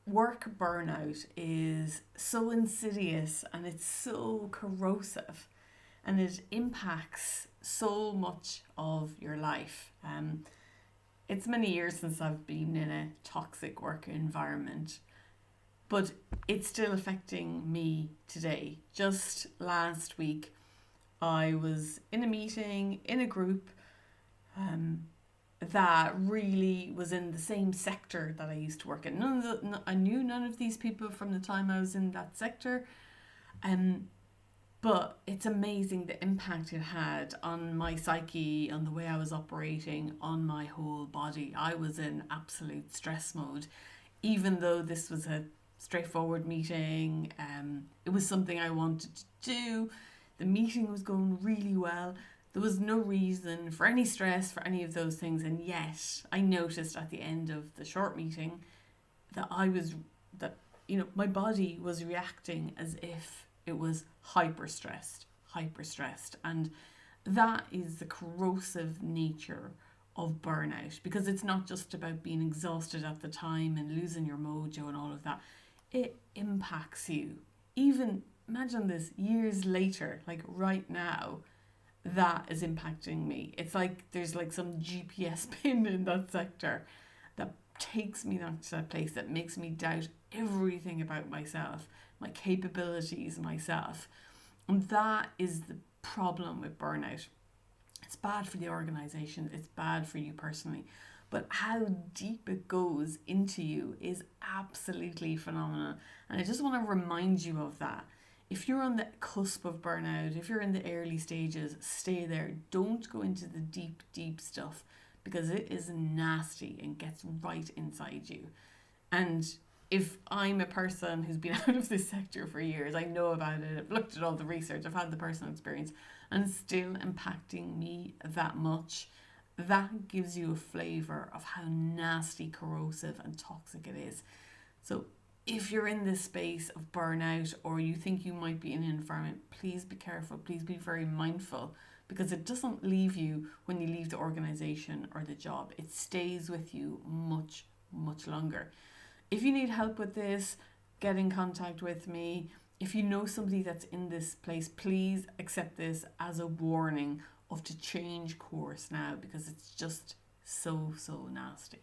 work burnout is so insidious and it's so corrosive and it impacts so much of your life. It's many years since I've been in a toxic work environment, but it's still affecting me today. Just last week, I was in a meeting in a group that really was in the same sector that I used to work in. I knew none of these people from the time I was in that sector, but it's amazing the impact it had on my psyche, on the way I was operating, on my whole body. I was in absolute stress mode, even though this was a straightforward meeting. It was something I wanted to do. The meeting was going really well. There was no reason for any stress for any of those things, and yet I noticed at the end of the short meeting that my body was reacting as if it was hyper stressed, and that is the corrosive nature of burnout, because it's not just about being exhausted at the time and losing your mojo and all of that. It impacts you. Even imagine this years later, like right now, that is impacting me. It's like there's like some GPS pin in that sector that takes me to that place, that makes me doubt everything about myself, my capabilities, myself. And that is the problem with burnout. It's bad for the organization, it's bad for you personally, but how deep it goes into you is absolutely phenomenal. And I just want to remind you of that. If you're on the cusp of burnout, if you're in the early stages, stay there. Don't go into the deep, deep stuff, because it is nasty and gets right inside you. And if I'm a person who's been out of this sector for years, I know about it, I've looked at all the research, I've had the personal experience, and it's still impacting me that much. That gives you a flavour of how nasty, corrosive and toxic it is. So if you're in this space of burnout, or you think you might be in an environment, please be careful, please be very mindful, because it doesn't leave you when you leave the organisation or the job. It stays with you much, much longer. If you need help with this, get in contact with me. If you know somebody that's in this place, please accept this as a warning of to change course now, because it's just so, so nasty.